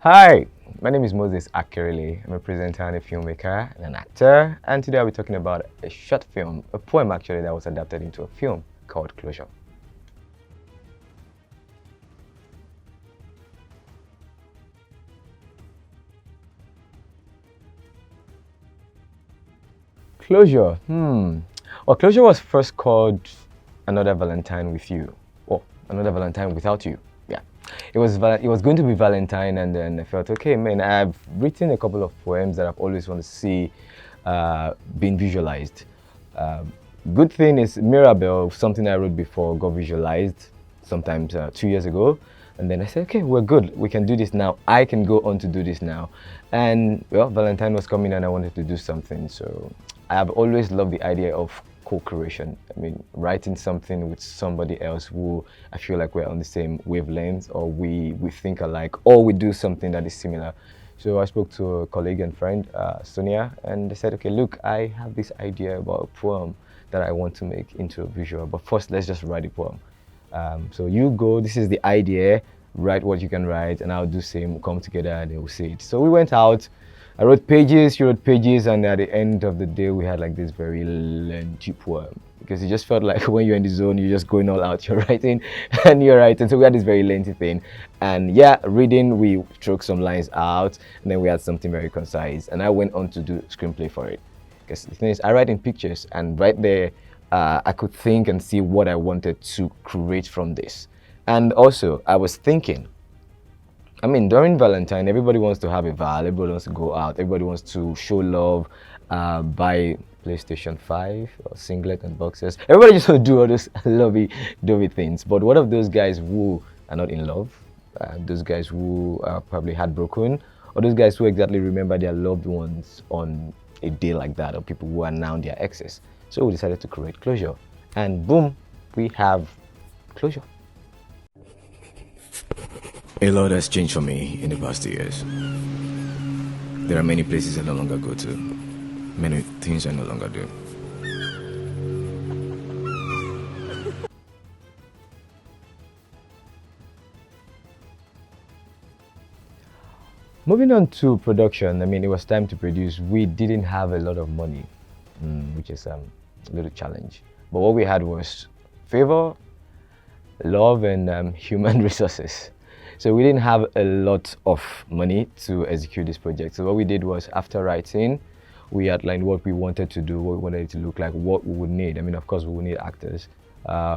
Hi, my name is Moses Akerele. I'm a presenter and a filmmaker and an actor. And today I'll be talking about a short film, a poem actually, that was adapted into a film called Closure. Closure. Well, Closure was first called Another Valentine with You. Or Another Valentine Without You. Yeah. It was going to be Valentine, and then I felt, okay, man, I've written a couple of poems that I've always wanted to see being visualized. Um, Good thing is Mirabelle, something I wrote before, got visualized sometimes 2 years ago. And then I said, okay, we're good. We can do this now. I can go on to do this now. And well, Valentine was coming and I wanted to do something. So I have always loved the idea of co-creation. I mean, writing something with somebody else who I feel like we're on the same wavelength, or we think alike, or we do something that is similar. So I spoke to a colleague and friend, Sonia, and they said, okay, look, I have this idea about a poem that I want to make into a visual, but first let's just write a poem. So you go, this is the idea, write what you can write, and I'll do same, we'll come together and they'll see it. So we went out, I wrote pages, she wrote pages, and at the end of the day, we had like this very lengthy poem. Because it just felt like when you're in the zone, you're just going all out, you're writing, and you're writing. So we had this very lengthy thing. And yeah, reading, we struck some lines out, and then we had something very concise. And I went on to do screenplay for it. Because the thing is, I write in pictures, and right there, I could think and see what I wanted to create from this. And also, I was thinking, I mean, during Valentine, everybody wants to have a val, everybody wants to go out, everybody wants to show love, buy PlayStation 5 or singlet and boxes. Everybody just want to do all those lovey-dovey things. But what of those guys who are not in love? Those guys who are probably heartbroken, or those guys who exactly remember their loved ones on a day like that, or people who are now their exes. So we decided to create Closure. And boom, we have Closure. A lot has changed for me in the past 2 years. There are many places I no longer go to, many things I no longer do. Moving on to production, I mean, it was time to produce. We didn't have a lot of money, which is a little challenge. But what we had was favor, love, and human resources. So we didn't have a lot of money to execute this project. So what we did was, after writing, we outlined what we wanted to do, what we wanted it to look like, what we would need. I mean, of course, we would need actors.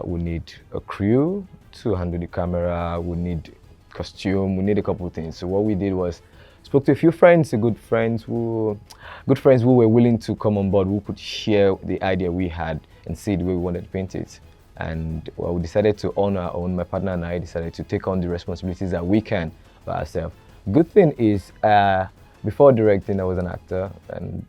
We need a crew to handle the camera. We need costume. We need a couple of things. So what we did was spoke to a few friends, good friends who were willing to come on board, who could share the idea we had and see the way we wanted to paint it. And well, we decided to own our own. My partner and I decided to take on the responsibilities that we can by ourselves. Good thing is, before directing, I was an actor, and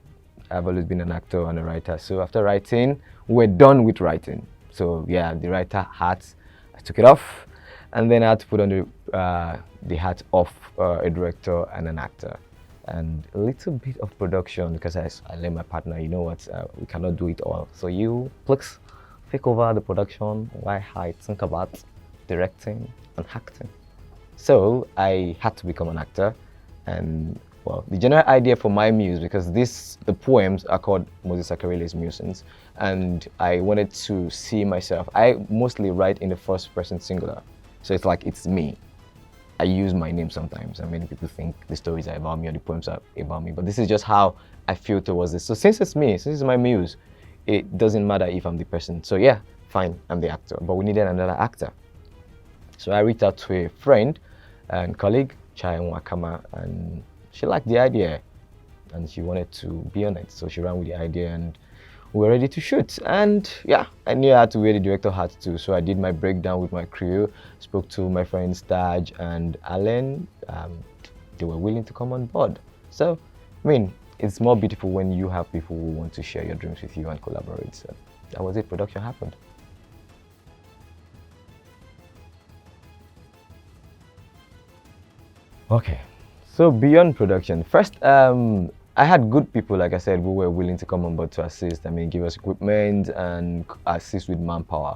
I've always been an actor and a writer. So after writing, we're done with writing. So yeah, the writer hat, I took it off, and then I had to put on the hat of a director and an actor, and a little bit of production, because I let my partner, you know what, we cannot do it all. So you, please, take over the production while I think about directing and acting. So I had to become an actor, and well, the general idea for my muse, because the poems are called Moses Akerele's Musings, and I wanted to see myself. I mostly write in the first person singular, so it's like it's me. I use my name sometimes, and many people think the stories are about me or the poems are about me, but this is just how I feel towards this. So since it's me, since it's my muse, it doesn't matter if I'm the person. So yeah, fine, I'm the actor, but we needed another actor. So I reached out to a friend and colleague, Chai Nwakama, and she liked the idea and she wanted to be on it. So she ran with the idea and we were ready to shoot. And yeah, I knew I had to wear the director hat too. So I did my breakdown with my crew, spoke to my friends Taj and Alan. They were willing to come on board. So, I mean, it's more beautiful when you have people who want to share your dreams with you and collaborate. So that was it, production happened. Okay, so beyond production, first, I had good people, like I said, who were willing to come on board to assist. I mean, give us equipment and assist with manpower.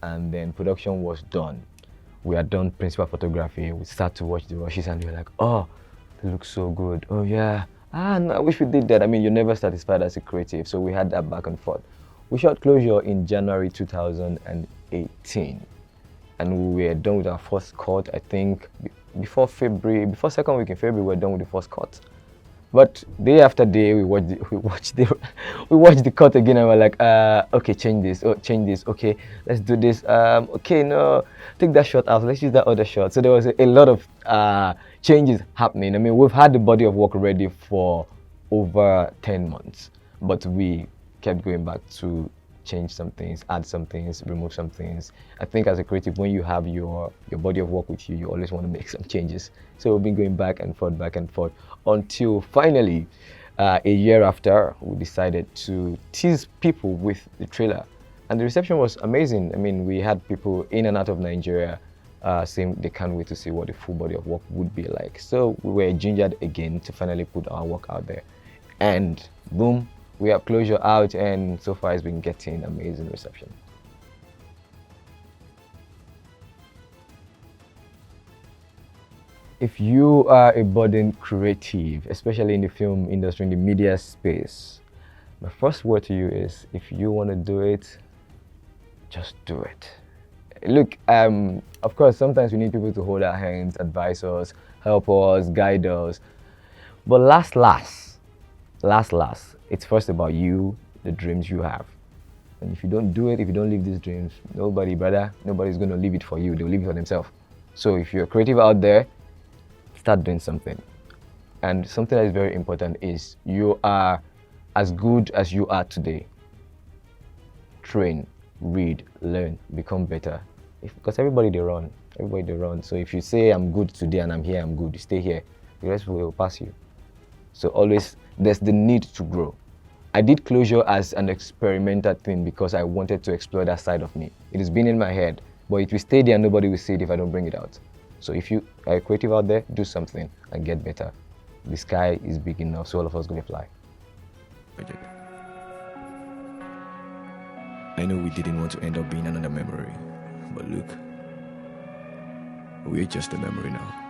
And then production was done. We had done principal photography. We start to watch the rushes and we were like, oh, They look so good. Oh yeah. Ah, no, I wish we did that. I mean, you're never satisfied as a creative, so we had that back and forth. We shot Closure in January 2018, and we were done with our first cut. I think before February, before second week in February, we were done with the first cut. But day after day, we watched the cut again, and we're like, okay, change this, oh, change this, okay, let's do this, okay, no, take that shot out, let's use that other shot. So there was a lot of changes happening. I mean, we've had the body of work ready for over 10 months, but we kept going back to change some things, add some things, remove some things. I think as a creative, when you have your body of work with you, you always want to make some changes. So we've been going back and forth until finally, a year after, we decided to tease people with the trailer. And the reception was amazing. I mean, we had people in and out of Nigeria saying they can't wait to see what the full body of work would be like. So we were gingered again to finally put our work out there. And boom, we have Closure out, and so far it's been getting amazing reception. If you are a budding creative, especially in the film industry, in the media space, my first word to you is, if you want to do it, just do it. Look, of course, sometimes we need people to hold our hands, advise us, help us, guide us. But last, it's first about you, the dreams you have. And if you don't do it, if you don't live these dreams, nobody's going to live it for you. They'll live it for themselves. So if you're a creative out there, start doing something. And something that is very important is, you are as good as you are today. Train, read, learn, become better. Because everybody they run. So if you say I'm good today and I'm here, I'm good, you stay here, the rest will pass you. So always, there's the need to grow. I did Closure as an experimental thing because I wanted to explore that side of me. It has been in my head, but it will stay there and nobody will see it if I don't bring it out. So if you are a creative out there, do something and get better. The sky is big enough, so all of us are going to fly. I know we didn't want to end up being another memory, but look, we're just a memory now.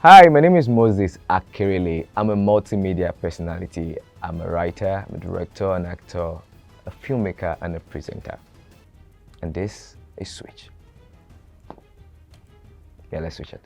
Hi, my name is Moses Akerele. I'm a multimedia personality. I'm a writer, I'm a director, an actor, a filmmaker, and a presenter. And this is Switch. Yeah, let's switch it.